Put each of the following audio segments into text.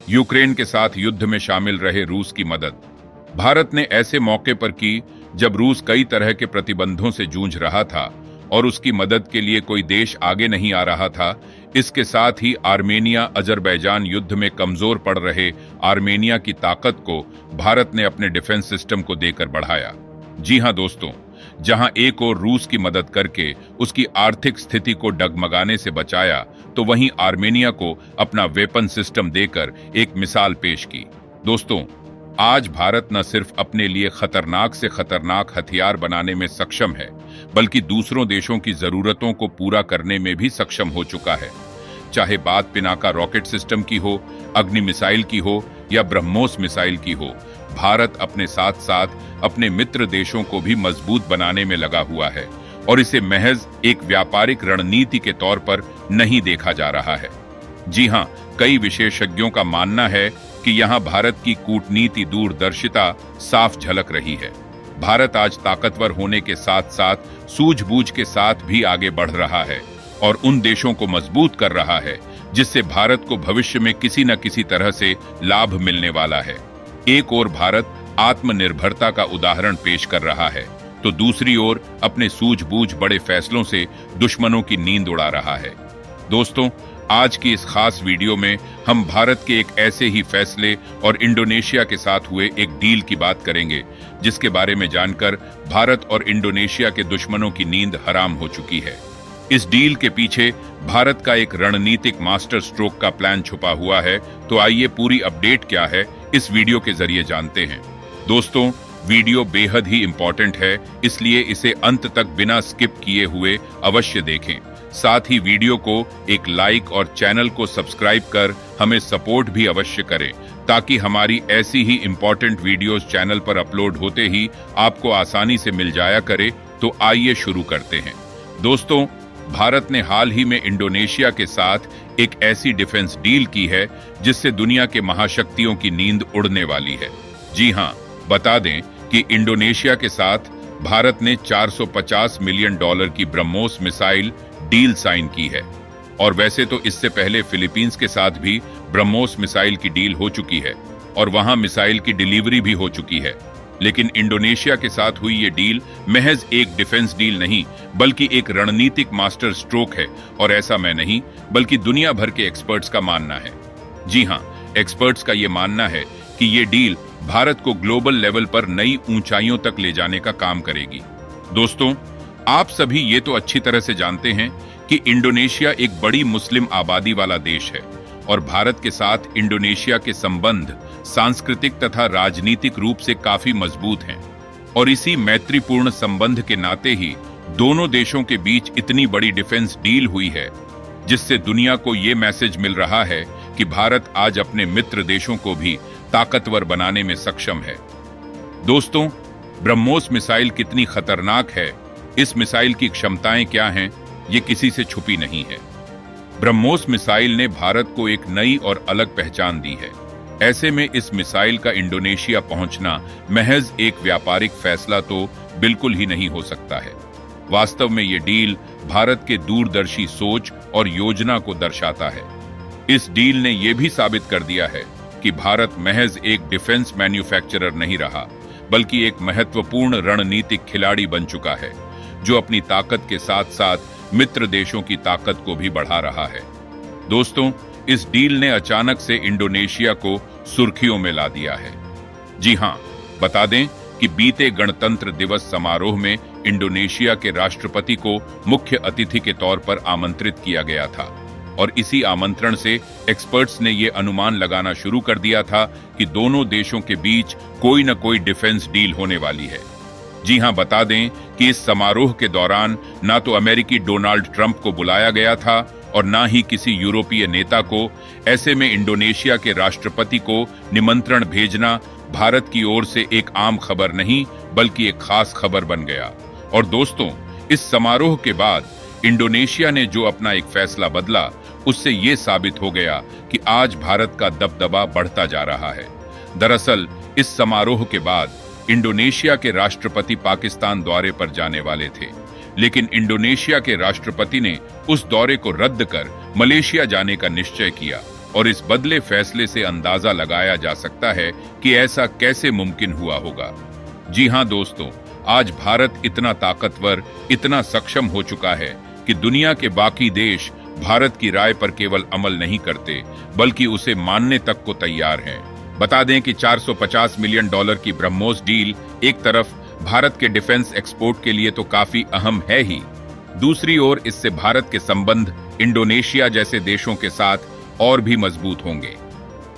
Ukraine के साथ युद्ध में शामिल रहे रूस की मदद। भारत ने ऐसे मौके पर की जब रूस कई तरह के प्रतिबंधों से जूझ रहा था और उसकी मदद के लिए कोई देश आगे नहीं आ रहा था। इसके साथ ही आर्मेनिया अजरबैजान युद्ध में कमजोर पड़ रहे आर्मेनिया की ताकत को भारत ने अपने डिफेंस सिस्टम को देकर बढ़ाया। जी हां दोस्तों, जहां एक ओर रूस की मदद करके उसकी आर्थिक स्थिति को डगमगाने से बचाया, तो वहीं आर्मेनिया को अपना वेपन सिस्टम देकर एक मिसाल पेश की। दोस्तों, आज भारत न सिर्फ अपने लिए खतरनाक से खतरनाक हथियार बनाने में सक्षम है, बल्कि दूसरों देशों की जरूरतों को पूरा करने में भी सक्षम हो चुका है। चाहे बात पिनाका रॉकेट सिस्टम की हो, अग्नि मिसाइल की हो या ब्रह्मोस मिसाइल की हो, भारत अपने साथ साथ अपने मित्र देशों को भी मजबूत बनाने में लगा हुआ है और इसे महज एक व्यापारिक रणनीति के तौर पर नहीं देखा जा रहा है। जी हां, कई विशेषज्ञों का मानना है कि यहां भारत की कूटनीति दूरदर्शिता साफ झलक रही है। भारत आज ताकतवर होने के साथ साथ सूझबूझ के साथ भी आगे बढ़ रहा है और उन देशों को मजबूत कर रहा है जिससे भारत को भविष्य में किसी न किसी तरह से लाभ मिलने वाला है। एक ओर भारत आत्मनिर्भरता का उदाहरण पेश कर रहा है, तो दूसरी ओर अपने सूझबूझ बड़े फैसलों से दुश्मनों की नींद उड़ा रहा है। दोस्तों, आज की इस खास वीडियो में हम भारत के एक ऐसे ही फैसले और इंडोनेशिया के साथ हुए एक डील की बात करेंगे, जिसके बारे में जानकर भारत और इंडोनेशिया के दुश्मनों की नींद हराम हो चुकी है। इस डील के पीछे भारत का एक रणनीतिक मास्टर स्ट्रोक का प्लान छुपा हुआ है, तो आइए पूरी अपडेट क्या है इस वीडियो के जरिए जानते हैं। दोस्तों, वीडियो बेहद ही इंपॉर्टेंट है, इसलिए इसे अंत तक बिना स्किप किए हुए अवश्य देखें। साथ ही वीडियो को एक लाइक और चैनल को सब्सक्राइब कर हमें सपोर्ट भी अवश्य करें, ताकि हमारी ऐसी ही इंपॉर्टेंट वीडियोस चैनल पर अपलोड होते ही आपको आसानी से मिल जाया करे। तो आइए शुरू करते हैं। दोस्तों, भारत ने हाल ही में इंडोनेशिया के साथ एक ऐसी डिफेंस डील की है जिससे दुनिया के महाशक्तियों की नींद उड़ने वाली है। जी हां, बता दें कि इंडोनेशिया के साथ भारत ने $450 मिलियन की ब्रह्मोस मिसाइल डील साइन की है। और वैसे तो इससे पहले फिलीपींस के साथ भी ब्रह्मोस मिसाइल की डील हो चुकी है और वहां मिसाइल की डिलीवरी भी हो चुकी है, लेकिन इंडोनेशिया के साथ हुई ये डील महज एक डिफेंस डील नहीं, बल्कि एक रणनीतिक मास्टर स्ट्रोक है। और ऐसा मैं नहीं, बल्कि दुनिया भर के एक्सपर्ट्स का मानना है। जी हां, एक्सपर्ट्स का ये मानना है कि ये डील भारत को ग्लोबल लेवल पर नई ऊंचाइयों तक ले जाने का काम करेगी। दोस्तों, आप सभी ये तो अच्छी तरह से जानते हैं कि इंडोनेशिया एक बड़ी मुस्लिम आबादी वाला देश है और भारत के साथ इंडोनेशिया के संबंध सांस्कृतिक तथा राजनीतिक रूप से काफी मजबूत हैं। और इसी मैत्रीपूर्ण संबंध के नाते ही दोनों देशों के बीच इतनी बड़ी डिफेंस डील हुई है, जिससे दुनिया को ये मैसेज मिल रहा है कि भारत आज अपने मित्र देशों को भी ताकतवर बनाने में सक्षम है। दोस्तों, ब्रह्मोस मिसाइल कितनी खतरनाक है, इस मिसाइल की क्षमताएं क्या हैं, ये किसी से छुपी नहीं है। ब्रह्मोस मिसाइल ने भारत को एक नई और अलग पहचान दी है। ऐसे में इस मिसाइल का इंडोनेशिया पहुंचना महज एक व्यापारिक फैसला तो बिल्कुल ही नहीं हो सकता है। वास्तव में ये डील भारत के दूरदर्शी सोच और योजना को दर्शाता है। इस डील ने यह भी साबित कर दिया है कि भारत महज एक डिफेंस मैन्युफैक्चरर नहीं रहा, बल्कि एक महत्वपूर्ण रणनीतिक खिलाड़ी बन चुका है, जो अपनी ताकत के साथ साथ मित्र देशों की ताकत को भी बढ़ा रहा है। दोस्तों, इस डील ने अचानक से इंडोनेशिया को सुर्खियों में ला दिया है। जी हां, बता दें कि बीते गणतंत्र दिवस समारोह में इंडोनेशिया के राष्ट्रपति को मुख्य अतिथि के तौर पर आमंत्रित किया गया था और इसी आमंत्रण से एक्सपर्ट्स ने यह अनुमान लगाना शुरू कर दिया था कि दोनों देशों के बीच कोई न कोई डिफेंस डील होने वाली है। जी हां, बता दें कि इस समारोह के दौरान ना तो अमेरिकी डोनाल्ड ट्रंप को बुलाया गया था और ना ही किसी यूरोपीय नेता को। ऐसे में इंडोनेशिया के राष्ट्रपति को निमंत्रण भेजना भारत की ओर से एक आम खबर नहीं, बल्कि एक खास खबर बन गया। और दोस्तों, इस समारोह के बाद इंडोनेशिया ने जो अपना एक फैसला बदला, उससे यह साबित हो गया कि आज भारत का दबदबा बढ़ता जा रहा है। दरअसल इस समारोह के बाद इंडोनेशिया के राष्ट्रपति पाकिस्तान दौरे पर जाने वाले थे, लेकिन इंडोनेशिया के राष्ट्रपति ने उस दौरे को रद्द कर मलेशिया जाने का निश्चय किया और इस बदले फैसले से अंदाजा लगाया जा सकता है कि ऐसा कैसे मुमकिन हुआ होगा। जी हां दोस्तों, आज भारत इतना ताकतवर, इतना सक्षम हो चुका है कि दुनिया के बाकी देश भारत की राय पर केवल अमल नहीं करते, बल्कि उसे मानने तक को तैयार हैं। बता दें कि $450 मिलियन की ब्रह्मोस डील एक तरफ भारत के डिफेंस एक्सपोर्ट के लिए तो काफी अहम है ही, दूसरी ओर इससे भारत के संबंध इंडोनेशिया जैसे देशों के साथ और भी मजबूत होंगे।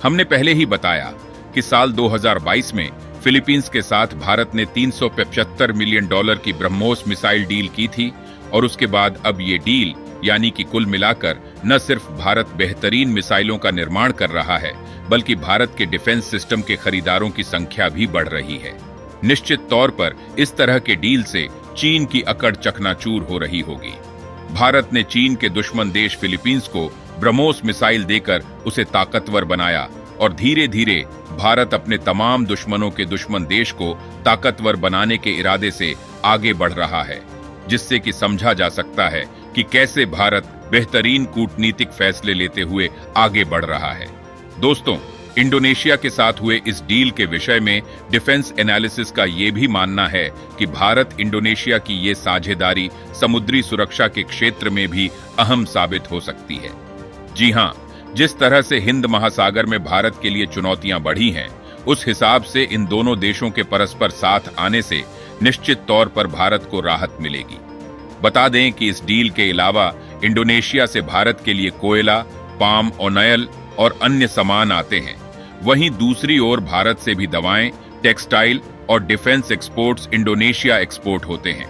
हमने पहले ही बताया कि साल 2022 में फिलीपींस के साथ भारत ने $375 मिलियन की ब्रह्मोस मिसाइल डील की थी, और उसके बाद अब ये डील यानी कि कुल मिलाकर न सिर्फ भारत बेहतरीन मिसाइलों का निर्माण कर रहा है, बल्कि भारत के डिफेंस सिस्टम के खरीदारों की संख्या भी बढ़ रही है। निश्चित तौर पर इस तरह के डील से चीन की अकड़ चकनाचूर हो रही होगी। भारत ने चीन के दुश्मन देश फिलीपींस को ब्रह्मोस मिसाइल देकर उसे ताकतवर बनाया, और धीरे धीरे भारत अपने तमाम दुश्मनों के दुश्मन देश को ताकतवर बनाने के इरादे से आगे बढ़ रहा है, जिससे कि समझा जा सकता है कि कैसे भारत बेहतरीन कूटनीतिक फैसले लेते हुए आगे बढ़ रहा है। दोस्तों, इंडोनेशिया के साथ हुए इस डील के विषय में डिफेंस एनालिसिस का यह भी मानना है कि भारत इंडोनेशिया की ये साझेदारी समुद्री सुरक्षा के क्षेत्र में भी अहम साबित हो सकती है। जी हां, जिस तरह से हिंद महासागर में भारत के लिए चुनौतियां बढ़ी हैं, उस हिसाब से इन दोनों देशों के परस्पर साथ आने से निश्चित तौर पर भारत को राहत मिलेगी। बता दें कि इस डील के अलावा इंडोनेशिया से भारत के लिए कोयला, पाम ऑयल और अन्य सामान आते हैं। वहीं दूसरी ओर भारत से भी दवाएं, टेक्सटाइल और डिफेंस एक्सपोर्ट्स इंडोनेशिया एक्सपोर्ट होते हैं।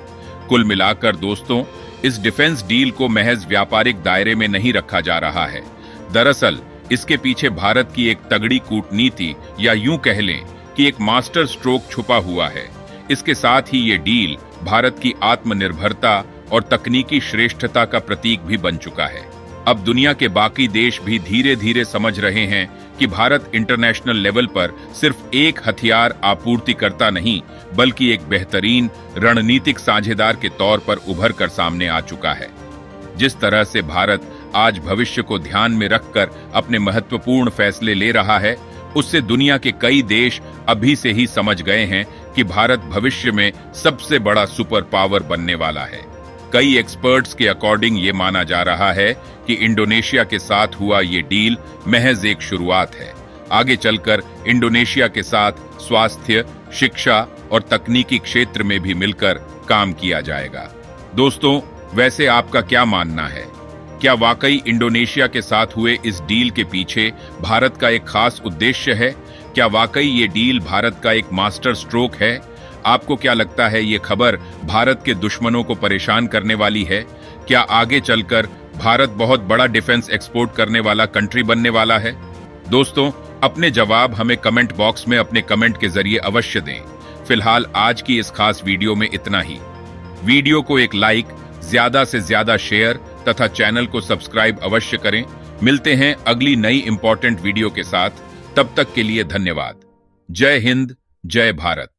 कुल मिलाकर दोस्तों, इस डिफेंस डील को महज व्यापारिक दायरे में नहीं रखा जा रहा है। दरअसल इसके पीछे भारत की एक तगड़ी कूटनीति, या यूं कह लें कि एक मास्टर स्ट्रोक छुपा हुआ है। इसके साथ ही ये डील भारत की आत्मनिर्भरता और तकनीकी श्रेष्ठता का प्रतीक भी बन चुका है। अब दुनिया के बाकी देश भी धीरे धीरे समझ रहे हैं कि भारत इंटरनेशनल लेवल पर सिर्फ एक हथियार आपूर्तिकर्ता नहीं, बल्कि एक बेहतरीन रणनीतिक साझेदार के तौर पर उभर कर सामने आ चुका है। जिस तरह से भारत आज भविष्य को ध्यान में रखकर अपने महत्वपूर्ण फैसले ले रहा है, उससे दुनिया के कई देश अभी से ही समझ गए हैं कि भारत भविष्य में सबसे बड़ा सुपर पावर बनने वाला है। कई एक्सपर्ट्स के अकॉर्डिंग ये माना जा रहा है कि इंडोनेशिया के साथ हुआ ये डील महज एक शुरुआत है। आगे चलकर इंडोनेशिया के साथ स्वास्थ्य, शिक्षा और तकनीकी क्षेत्र में भी मिलकर काम किया जाएगा। दोस्तों, वैसे आपका क्या मानना है? क्या वाकई इंडोनेशिया के साथ हुए इस डील के पीछे भारत का एक खास उद्देश्य है? क्या वाकई ये डील भारत का एक मास्टर स्ट्रोक है? आपको क्या लगता है, ये खबर भारत के दुश्मनों को परेशान करने वाली है? क्या आगे चलकर भारत बहुत बड़ा डिफेंस एक्सपोर्ट करने वाला कंट्री बनने वाला है? दोस्तों, अपने जवाब हमें कमेंट बॉक्स में अपने कमेंट के जरिए अवश्य दें। फिलहाल आज की इस खास वीडियो में इतना ही। वीडियो को एक लाइक, ज्यादा से ज्यादा शेयर तथा चैनल को सब्सक्राइब अवश्य करें। मिलते हैं अगली नई इंपॉर्टेंट वीडियो के साथ। तब तक के लिए धन्यवाद। जय हिंद, जय भारत।